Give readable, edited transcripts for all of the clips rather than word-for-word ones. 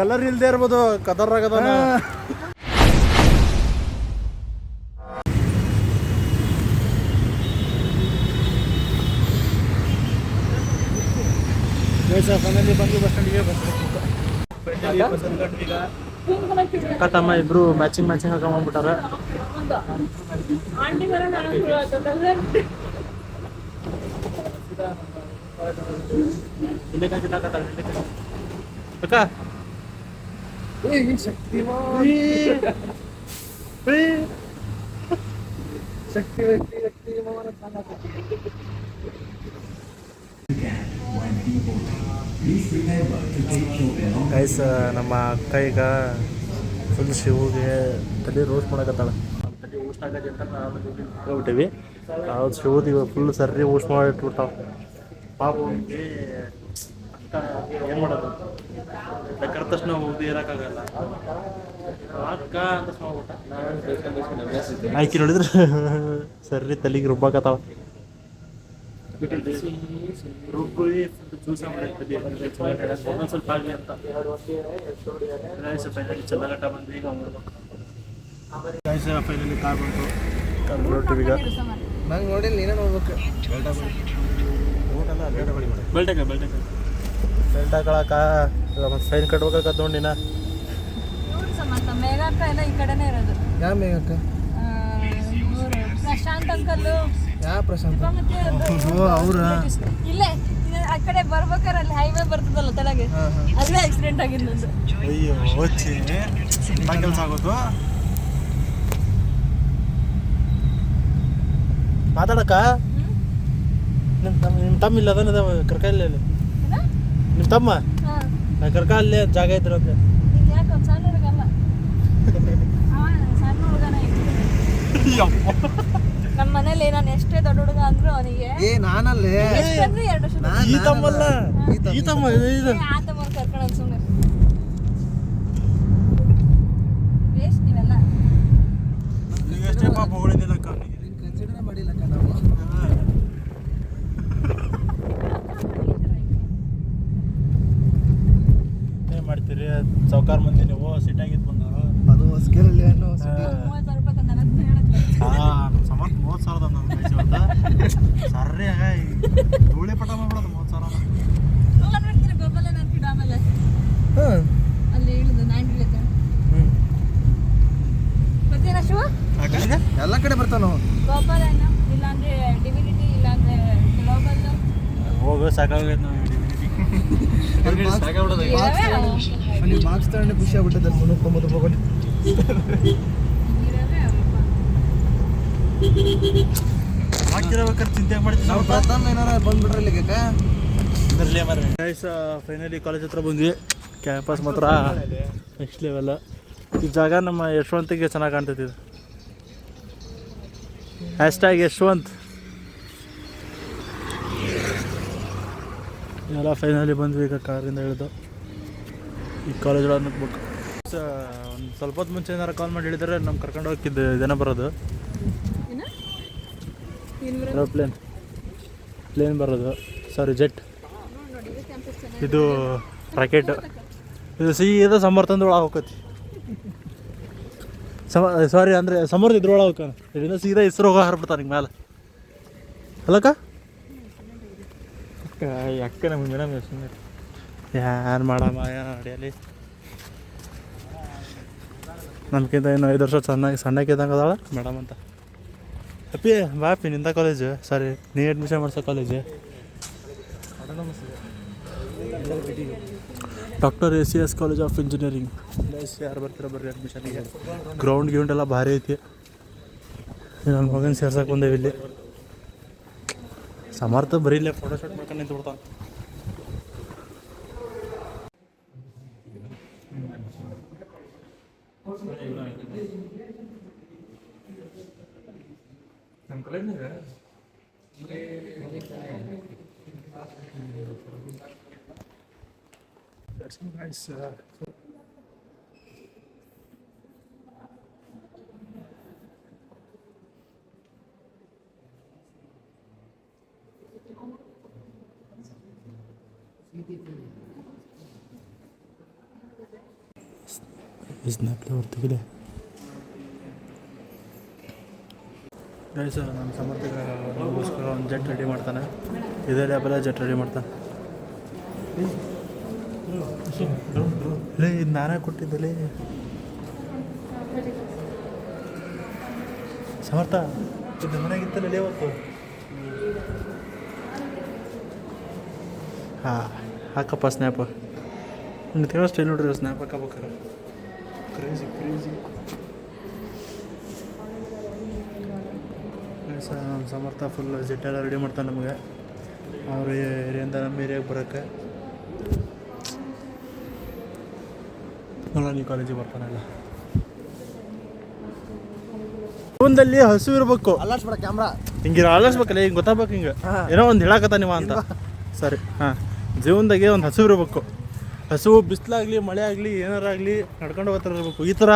Colour ಇಲ್ದೇ ಇರ್ಬೋದು, ಕದರ್ ಆಗದ. ಫೈನಲಿ ಬಂದು ಬಸ್ ಸ್ಟ್ಯಾಂಡಿಗೆ ಅಕ್ಕ ತಮ್ಮ ಇಬ್ರು ಮ್ಯಾಚಿಂಗ್ ಹಾಕೊಂಡ್ಬಿಟ್ಟಾರ. ಅಕ್ಕ ಗೈಸ್, ನಮ್ಮ ಅಕ್ಕ ಈಗ ಫುಲ್ ಶಿವಗೆ ತಲೆ ರೋಸ್ಟ್ ಮಾಡಕತ್ತಾಳ. ತಲೆ ರೋಸ್ಟ್ ಆಗತ್ತೆ ಅಂತ ಹೋಗ್ಬಿಟ್ಟಿವಿ. ಅವ್ರು ಶಿವದು ಇವಾಗ ಫುಲ್ ಸರಿ ರೋಸ್ಟ್ ಮಾಡಿಟ್ಬಿಡ್ತಾವ. ಪಾಪ ಅವ್ನಿಗೆ ಅಕ್ಕ ಏನು ಮಾಡೋದು, ಬೇಕಾದ ತಕ್ಷಣ ಹೋಗಿ ಇರೋಕ್ಕಾಗಲ್ಲ. ಅಕ್ಕ ಅಂತ ಮಾಡ್ಬಿಟ್ಟ ಆಯ್ಕೆ ನೋಡಿದ್ರೆ ಸರಿ ತಲೆಗೆ ರುಬ್ಬಾಕತ್ತಾವ. ರುಬ್ಬಿ ಜ್ಯೂಸ ಮಾಡಾಕ್ತದೆ ಒಂದೊಂದು ಸ್ವಲ್ಪ ಆಗಲಿ ಅಂತ. ಫೈನಲಿ ಚಂದಗಟ್ಟ ಬಂದು ಈಗ ಫೈನಲಿ ಕಾರ್ ಬಂತು. ಕಾರ್ ನೋಡ್ತೀವಿ ಈಗ. ನಂಗೆ ನೋಡಿಲ್ಲ, ನೀನೇ ನೋಡ್ಬೇಕು. ಬೆಲ್ಟ್ ಹಾಕೊಳಕ ಮತ್ತೆ ಸೈನ್ ಕಟ್ಬೇಕಾಗತ್ತೆ ನೋಡಿನ. ಮೇಘಕ್ಕ ಎಲ್ಲ ಈ ಕಡೆನೇ ಇರೋದು. ಯಾವ ಮೇಘಕ್ಕ? ಪ್ರಶಾಂತ್ ಅಂಕಲ್ಲು. ಯಾವ ಪ್ರಶಾಂತ್? ಅವ್ರ ಇಲ್ಲೇ ಆ ಕಡೆ ಬರ್ಬೇಕಾರೆ ಅಲ್ಲಿ ಹೈವೇ ಬರ್ತದಲ್ಲ ತಳಗೆ, ಅಲ್ಲೇ ಆಕ್ಸಿಡೆಂಟ್ ಆಗಿದ್ದು. ಅಯ್ಯೋ ಹೋಚಿ ಕೆಲಸ ಆಗೋದು. ಮಾತಾಡಕ್ಕ ನಿಮ್ಮ ತಮ್ಮ ಇಲ್ಲ ಅದನ್ನ ಕರ್ಕ ಇಲ್ಲ ನಿಮ್ಮ ತಮ್ಮ ಕರ್ಕ ಅಲ್ಲೇ ಜಾಗ ಇದ್ರಂತೆ. ಯಾಕೆ ಸಣ್ಣ ಹುಡುಗಲ್ಲ, ಸಣ್ಣ ಹುಡುಗನ. ನಮ್ಮ ಮನೇಲಿ ನಾನು ಎಷ್ಟೇ ದೊಡ್ಡ ಹುಡುಗ ಅಂದ್ರು ಅವನಿಗೆ ನಾನಲ್ಲೇ ಎಷ್ಟಂದ್ರೆ 2 ವರ್ಷ. ಈ ತಮ್ಮಲ್ಲ, ಈ ತಮ್ಮ ಆ ತಮ್ಮ ಕರ್ಕೊಂಡು ಸುಮ್ಮನೆ ವೇಸ್ಟ್ ನೀವೆಲ್ಲ. ನೀವೆಷ್ಟೇ ಪಾಪ ಹೊಳಿದಿಲ್ಲ ಕನ್ಸಿಡರ್ ಮಾಡಿಲ್ಲಕ್ಕ ನಾವು. ಏನ್ ಮಾಡ್ತೀರಿ, ಸಾವ್ಕಾರ ಮಂದಿ ನೀವು ಸಿಟಿಯಾಗಿದ್ದು ಬಂದವರು. ಅದು ಸ್ಕೇಲಲ್ಲಿ ಏನು 30,000 ರೂಪಾಯಿ ತಂದ ಹೇಳುತ್ತೆ. ಸಮರ್ಥ 30,000 ನನ್ನ ಮೈಸೂರದ ಸರ್ರಿ ಧೂಳಿ ಪಟ ಮಾಡ್ಬಿಡೋದು 30,000. ಗೊಬ್ಬಲ್ಲ ನನ್ಕಿಡು ಆಮೇಲೆ ಅಲ್ಲಿ ಇಳಿದು 9 ಇಳಿತೆ. ಬರ್ತೀರಾ ಶಿವ? ಎಲ್ಲ ಕಡೆ ಬರ್ತಾವ ನಾವು. ಗೋಪಾಲ ಇಲ್ಲಾಂದ್ರೆ ಡಿವಿನಿಟಿ, ಇಲ್ಲಾಂದ್ರೆ ಗ್ಲೋಬಲ್. ಹೋಗೋ ಸಾಕಾಗೈತೆ ನಾವು ಅಲ್ಲಿ ಬಾಕ್ಸ್ ತಗೊಂಡು ಖುಷಿ ಆಗ್ಬಿಟ್ಟಿದೆ. 390 ರೂಪಾಯಿ ಹಾಕಿರ್ಬೇಕಾದ್ರೆ ಚಿಂತೆ ಮಾಡ್ತೀವಿ ನಾವು. ಏನಾರ ಬಂದ್ಬಿಟ್ರೆ ಇಲ್ಲಿಗೆ ಬರಲೇ ಮರ. ಗೈಸ್ ಫೈನಲಿ ಕಾಲೇಜ್ ಹತ್ರ ಬಂದ್ವಿ. ಕ್ಯಾಂಪಸ್ ಮಾತ್ರ ನೆಕ್ಸ್ಟ್ ಲೆವೆಲ್. ಈ ಜಾಗ ನಮ್ಮ ಯಶವಂತಿಗೆ ಚೆನ್ನಾಗಿ ಕಾಣ್ತೈತಿ. ಇದು ಹ್ಯಾಶ್ಟ್ಯಾಗ್ ಯಶವಂತ್. ಎಲ್ಲ ಫೈನಲಿ ಬಂದ್ವಿ ಈಗ ಕಾರಿಂದ ಇಳಿದು ಈ ಕಾಲೇಜ್ ಒಳಗೆ ನುಗ್ಬೇಕು. ಒಂದು ಸ್ವಲ್ಪ ಹೊತ್ತು ಮುಂಚೆ ಏನಾರು ಕಾಲ್ ಮಾಡಿ ಹೇಳಿದರೆ ನಮ್ಮ ಕರ್ಕೊಂಡು ಹೋಗಿದ್ದು ಇದೇನೋ ಬರೋದು, ಪ್ಲೇನ್ ಬರೋದು. ಸಾರಿ, ಜೆಟ್. ಇದು ರಾಕೆಟ್. ಇದು ಸೀದಾ ಸಮರ್ಥಂದ ಒಳಗೆ ಹೋಗತಿ. ಸಾರಿ ಅಂದರೆ ಸಮರ್ಥ ಇದ್ರೊಳಗೆ ಹೋಗ್ತಾನೆ. ಇದರಿಂದ ಸೀದಾ ಇಸ್ರೋಗ ಹರ್ಬಿಡ್ತಾನೆ ಈಗ ಮೇಲೆ. ಅಲ್ಲಕ್ಕ ಅಕ್ಕ ನಮಗೆ ಮೇಡಮ್ ಯೋಚನೆ ಯಾರು ಮಾಡಮ್ಮ ಅಡಿಯಲ್ಲಿ. ನಮ್ಗಿಂತ ಇನ್ನು 5 ವರ್ಷ ಸಣ್ಣಕ್ಕಿದ್ದಂಗೆ ಅದಾಳ ಮೇಡಮ್ ಅಂತ. ಅಪ್ಪಿ ಬಾಪಿ ನಿಂದ ಕಾಲೇಜು, ಸಾರಿ ನೀ ಅಡ್ಮಿಷನ್ ಮಾಡ್ಸೋ college doctor ACS college of engineering. ಯಾರು ಬರ್ತೀರ ಬರ್ರಿ ಅಡ್ಮಿಷನಿಗೆ. ಗ್ರೌಂಡ್ ಎಲ್ಲ ಭಾರಿ ಐತಿ. ನನ್ನ ಮಗನ ಸೇರ್ಸಕ್ಕೆ ಬಂದೇವಿ ಇಲ್ಲಿ. ಸಮರ್ಥ ಬರೀ ಇಲ್ಲೇ ಫೋಟೋ ಶೂಟ್ ಮಾಡ್ಕೊಂಡು ನಿಂತು ಬಿಡ್ತಾನೆ. ನಮ್ಮ ಕಾಲೇಜ್ನಾಗ that's nice. ಸ್ನ್ಯಾಪ್ಲೆ ಹೊರ್ತಿಗಿದೆ ಗೈಸ್. ನನ್ನ ಸಮರ್ಥಕ ನಮಗೋಸ್ಕರ ಒಂದು ಜೆಟ್ ರೆಡಿ ಮಾಡ್ತಾನೆ. ಇದೇ ಲ್ಯಾಬಲ್ಲ ಜೆಟ್ ರೆಡಿ ಮಾಡ್ತಾನೆ. ಲೇ ಇದು ನಾನೇ ಕೊಟ್ಟಿದ್ದಲ್ಲಿ ಸಮರ್ಥ. ಇದು ಮನೆಗಿತ್ತಲ್ಲ ಇವತ್ತು. ಹಾಂ ಹಾಕಪ್ಪ ಸ್ನ್ಯಾಪ್. ಒಂದು ತಿಂಗಳ ಸ್ಟೈಲ್ ನೋಡ್ರಿ ಸ್ನ್ಯಾಪ್ ಹಾಕಬೇಕಾರೆ. ಕ್ರೇಜಿ ಸಮರ್ಥ ಫುಲ್ ಜೆಟ್ಟೆಲ್ಲ ರೆಡಿ ಮಾಡ್ತಾನೆ ನಮಗೆ. ಅವ್ರ ಏರಿಯಿಂದ ನಮ್ಮ ಏರಿಯಾಗೆ ಬರೋಕ್ಕೆ ನೋಡೋಣ. ಈ ಕಾಲೇಜಿಗೆ ಬರ್ತಾನಲ್ಲ. ಜೀವನದಲ್ಲಿ ಹಸು ಇರ್ಬೇಕು. ಅಲ್ಲಾಡ್ಸ್ಬೇಡ ಕ್ಯಾಮ್ರಾ. ಹಿಂಗೆ ಅಲ್ಲಾಡ್ಸ್ಬೇಕಲ್ಲ, ಹಿಂಗೆ ಗೊತ್ತಾಗ್ಬೇಕು. ಹಿಂಗೆ ಏನೋ ಒಂದು ಹೇಳಕತ್ತ ನೀವು ಅಂತ. ಸರಿ ಹಾಂ, ಜೀವನದಾಗೆ ಒಂದು ಹಸು ಇರಬೇಕು. ಹಸು ಬಿಸಿಲಾಗಲಿ ಮಳೆ ಆಗಲಿ ಏನಾರಾಗಲಿ ನಡ್ಕೊಂಡು ಹೋಗ್ತಾ ಇರಬೇಕು. ಈ ಥರ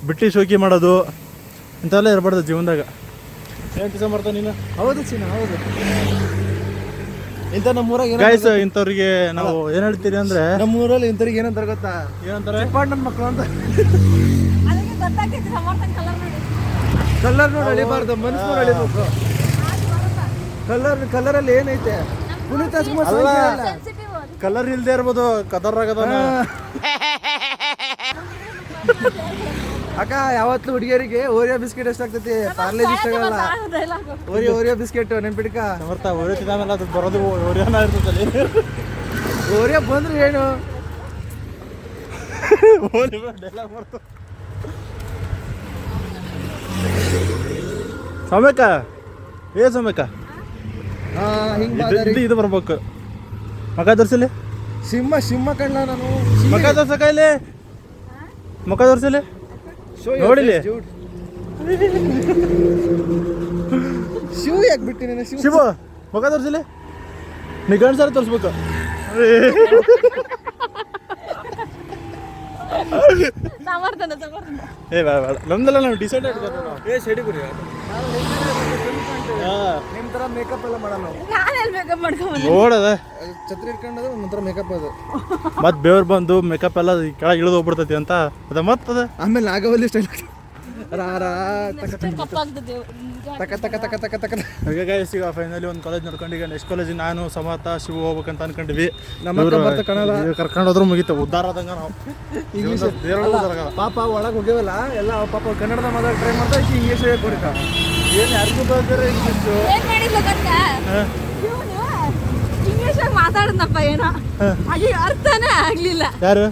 ಬಿಟ್ಟು ಶೋಕಿ ಮಾಡೋದು ಇಂಥವೆಲ್ಲ ಇರಬಾರ್ದು ಜೀವನದಾಗ. ಏನು ಕೆಲಸ ಮಾಡ್ತಾನೆ ನೀನು? ಹೌದು ಚಿನ್ನ, ಹೌದು. ಇಂಥ ನಮ್ಮೂರಾಗ ಗಾಯ್ಸ್, ಇಂಥವ್ರಿಗೆ ನಾವು ಏನು ಹೇಳ್ತೀರಿ ಅಂದರೆ, ನಮ್ಮೂರಲ್ಲಿ ಇಂಥವ್ರಿಗೆ ಏನಂತಾರೆ ಗೊತ್ತಾ? ಏನಂತಾರೆ? ನನ್ನ ಮಕ್ಕಳು ಅಂತ. ಅದಕ್ಕೆ ಗೊತ್ತಾಗ್ತೈತಿ ಸಮರ್ಥನ್ ಕಲರ್ ನೋಡಿ. ಕಲರ್ ನೋಡಿ ಅಳಿಬಾರ್ದು, ಮನಸ್ಸು ನೋಡಿ ಅಳಿಬೇಕು. ಕಲರಲ್ಲಿ ಏನೈತೆ? ಪುನೀತ್ ರಾಜ್ಕುಮಾರ್ ಸೆನ್ಸಿಟಿವ್ ಕಲರ್ ಇಲ್ಲದೆ ಇರ್ಬೋದು, ಕದರಾಗದಾನ. ಅಕ್ಕ ಯಾವತ್ತು ಹುಡುಗಿಯರಿಗೆ ಓರಿಯೋ ಬಿಸ್ಕೆಟ್ ಎಷ್ಟಾಗ್ತೈತಿ? ಪಾರ್ಲೇಜ್ ಇಷ್ಟ ಆಗಲ್ಲ. ಓರಿಯೋ ಬಿಸ್ಕೆಟ್ ನೆನ್ಪಿಡ್ಕ. ಸಮರ್ಥ ಓರಿಯೋ ತಿಂದಾಮೇಲೆ ಅದು ಬರೋದು ಓರಿಯೋನ ಇರ್ತದಲ್ಲಿ. ಓರಿಯೋ ಬಂದ್ರೆ ಏನು? ಡೈಲಾಗ್ ಬರ್ತು. ಸಮೇಕ ಸಮೇಕ ಇದು ಬರ್ಬೇಕು. ಮಕ ತೋರಿಸಲಿ. ಸಿಂಹ ಕಣ್ಣ ನಾನು. ಮಕ ತೋರ್ಸಕ ಇಲ್ಲಿ. ಮಕ ತೋರಿಸಲಿ ನೋಡಿಲಿ. ಶಿವ ಯಾಕೆ ಬಿಟ್ಟಿನ? ಶಿವ ಮಕ ತೋರಿಸಲಿ. ನೀ ಗಂಡ್ಸಾರ ತೋರಿಸ್ಬೇಕು. ಸಮರ್ಥನ ಏ ಬೇಡ ನಮ್ದೆಲ್ಲ ನಾವು ಡಿಸೈಡ್ ಸೈಡಿ ಗುರಿ. ನಿಮ್ಮ ಥರ ಮೇಕಪ್ ಎಲ್ಲ ಮಾಡಲ್ಲ ನಾವು. ನಾನೆಲ್ಲಿ ಮೇಕಪ್ ಮಾಡ್ಕೊಂಬಂದು ನೋಡದ ಛತ್ರಿ ಇಟ್ಕೊಂಡದು ಒಂಥರ ಮೇಕಪ್ ಅದು. ಮತ್ತೆ ಬೆವ್ರು ಬಂದು ಮೇಕಪ್ ಎಲ್ಲ ಕೆಳಗೆ ಇಳಿದು ಹೋಗ್ಬಿಡ್ತೈತಿ ಅಂತ ಅದ ಮತ್ತದ. ಆಮೇಲೆ ನಾಗವಲ್ಲಿ ಸ್ಟೈಲ್ ಕಪ್ಪಾಗ್ತದೆ. ಹಾಗೆ ಗೈಸ್, ಈಗ ಫೈನಲಿ ಒಂದು ಕಾಲೇಜ್ ನೋಡ್ಕೊಂಡು ಈಗ ನೆಕ್ಸ್ಟ್ ಕಾಲೇಜಿಗೆ ನಾನು ಸಮರ್ಥ ಶಿವ ಹೋಗ್ಬೇಕಂತ ಅನ್ಕೊಂಡಿವಿ. ಕರ್ಕೊಂಡು ಹೋದ್ರು ಮುಗಿತು, ಉದ್ದಾರ ಆದಂಗ ನಾವು. ಪಾಪ ಒಳಗೆ ಹೋಗ್ಯವಲ್ಲ ಎಲ್ಲ, ಪಾಪ ಕನ್ನಡದ ಮಾತಾಡಿ ಟ್ರೈ ಮಾಡ್ತಾ ಇಂಗ್ಲೀಷ್ ಕೊಡ್ತಾ. ಏನು ಯಾರಿಗೂ ಬರ್ತಾರೆ ಇಂಗ್ಲೀಷು. ಏನ್ ಮಾಡಿದ್ಲು ಗೊತ್ತಾ? ಇಂಗ್ಲಿಷ್ ಆಗಿ ಮಾತಾಡದ್ನಪ್ಪ ಏನೋ, ಹಾಗೆ ಅರ್ಥನೇ ಆಗ್ಲಿಲ್ಲ. ಯಾರು?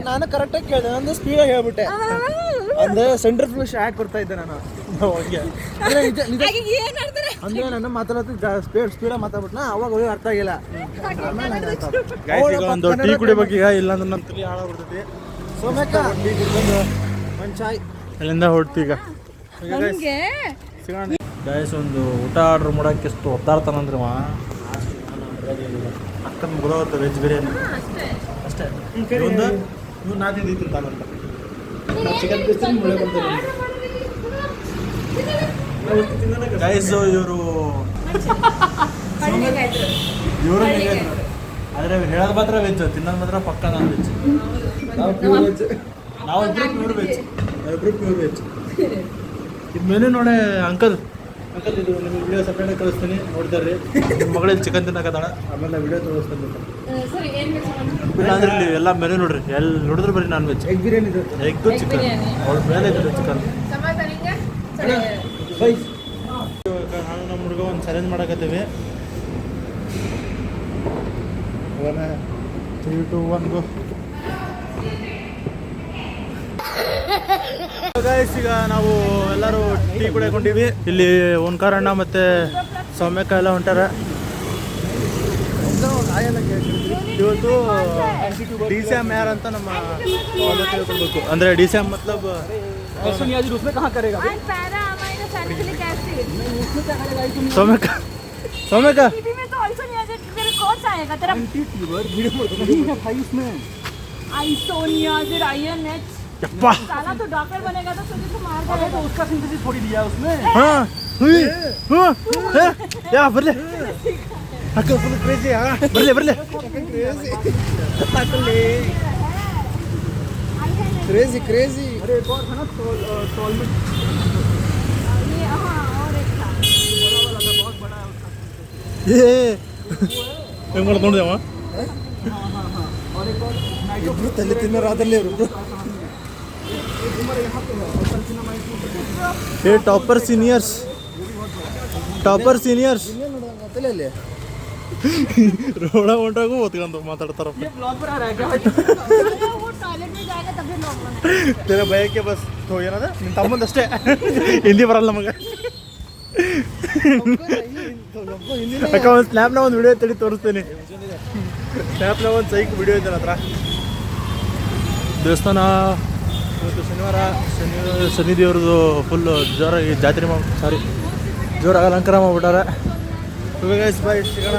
ನಾನು ಕರೆಕ್ಟಾಗಿ ಕೇಳಿದೆ, ನಂದು ಸ್ಪೀಡಾಗಿ ಹೇಳ್ಬಿಟ್ಟೆ. ಅಂದ್ರೆ ಸೆಂಟ್ರಲ್ ಫ್ಲೂಶ್ ಯಾಕೆ ಬರ್ತಾ ಇದ್ದೆ ನಾನು. ಅಂದ್ರೆ ನನ್ನ ಮಾತಾಡೋದು ಸ್ಪೀಡಾಗಿ ಮಾತಾಡ್ಬಿಟ್ನ, ಅವಾಗ ಹೋಗಿ ಅರ್ಥ ಆಗಿಲ್ಲ. ಒಂದು ಟೀ ಕುಡಿಬೇಕು ಈಗ, ಇಲ್ಲಾಂದ್ರೆ ನನ್ನ ತಲೆ ಹಾಳಾಗ್ಬಿಡ್ತೈತಿ. ಸೋಮ್ಯಾಕ ಒಂದು ಚಾಯ್ ಅಲ್ಲಿಂದ ಹೊಡ್ತೀಗ. ಗೈಸ್, ಒಂದು ಊಟ ಆರ್ಡ್ರ್ ಮಾಡೋಕ್ಕೆ ಎಷ್ಟು ಒತ್ತಾಡ್ತಾನಂದ್ರೆ ಅಕ್ಕನ ಗುಲಾಬ್ ವೆಜ್ ಬಿರಿಯಾನಿ ಅಷ್ಟೇ. ಒಂದು ಇವ್ರು ನಾಲ್ಕು ತಿಂತಾನಂತ. ಚಿಕನ್ ಪೀಸ್ ಮುಳೆ ಬಂತಾರೆ ಗೈಸ್. ಇವರು ಆದರೆ ಹೇಳೋದು ಮಾತ್ರ ವೆಜ್, ತಿನ್ನೋದು ಮಾತ್ರ ಪಕ್ಕ ನಾನ್ ವೆಜ್. ನಾವಿಬ್ರು ಪ್ಯೂರ್ ವೆಜ್. ಇದು ಮೆನು ನೋಡಿ ಅಂಕಲ್. ಇದು ನಿಮಗೆ ವಿಡಿಯೋ ಸಪ್ರೇಟಾಗಿ ಕಳಿಸ್ತೀನಿ, ನೋಡ್ತಾರೆ. ನಿಮ್ಮ ಮಗಳಿಗೆ ಚಿಕನ್ ತಿನ್ನಕತ್ತಾಳ, ಆಮೇಲೆ ವಿಡಿಯೋ ತೋರಿಸ್ತೀನಿ. ಇಲ್ಲಾಂದ್ರೆ ಇಲ್ಲಿ ಎಲ್ಲ ಮೆನು ನೋಡ್ರಿ, ಎಲ್ಲಿ ನೋಡಿದ್ರು ಬರೀ non veg. Egg biryani, egg chicken, ಅವ್ರ ಮೇಲೆ ಇದೆ ಚಿಕನ್. ನಾನು ನಮ್ಮ ಹುಡುಗ ಒಂದು ಚಾಲೆಂಜ್ ಮಾಡಕತ್ತೀವಿ. 3, 2, 1 ಗೋ. ಗೈಸ್, ಈಗ ನಾವು ಎಲ್ಲರೂ ಟೀ ಕುಡಿಯಕೊಂಡಿವಿ. ಇಲ್ಲಿ ಓಂಕಾರಣ್ಣ ಮತ್ತು ಸೌಮ್ಯಕ್ಕ ಎಲ್ಲ ಹೊಂಟಾರ. ಇವತ್ತು DCM ಯಾರು ಅಂತ ನಮ್ಮ ತಿಳ್ಕೊಳ್ಬೇಕು. ಅಂದರೆ DCM ಮತ್ಲಬ್ ಸೌಮ್ಯಕ್ಕ. ಸೌಮ್ಯಕ್ಕ यप्पा साला तो डॉक्टर बनेगा तो तुझे तो मार देगा। तो उसका सिंथेसिस थोड़ी दिया उसने। हाँ या बरले अक्का फुल क्रेजी हाँ बरले बरले ताकले क्रेजी क्रेजी अरे एक और था ना टॉल में ये हाँ और एक था बहुत बड़ा है उसका ಏ ಹೆಂಗೆ ಮಾಡಿ ನೋಡಿದೆವ और एक और ಇಬ್ರು ತಲೆ ತಿನ್ನೋರಾದಲ್ಲಿ ಅವರು ಏ ಟಾಪರ್ ಸೀನಿಯರ್ಸ್ ತಲೆಯಲ್ಲಿ ರೋಡ ಹೊಂಟಾಗೂ ಓದ್ಕೊಂಡು ಮಾತಾಡ್ತಾರ वो टॉयलेट में जाएगा तभी लोग ಬೇರೆ ಭಯಕ್ಕೆ ಬಸ್ ಏನದ ನಿನ್ನ ತಮ್ಮಂದಷ್ಟೇ ಹಿಂದಿ ಬರಲ್ಲ ನಮಗೆ ಅಕ್ಕ ಒಂದು ಸ್ನ್ಯಾಪ್ನ ಒಂದು ವಿಡಿಯೋ ತೆಡಿ ತೋರಿಸ್ತೀನಿ ಸ್ನ್ಯಾಪ್ನ ಒಂದು ಸೈಕ್ ವಿಡಿಯೋ ಇದೆ ನನ್ನ ಹತ್ರ ದೇವಸ್ಥಾನ ಇವತ್ತು ಶನಿವಾರ ಶನಿ ದೇವ್ರದ್ದು ಫುಲ್ ಜೋರಾಗಿ ಜಾತ್ರೆ ಸಾರಿ ಜೋರಾಗಿ ಅಲಂಕಾರ ಮಾಡ್ಬಿಟ್ಟಾರೆ ಬಾಯ್ ಸಿಗೋಣ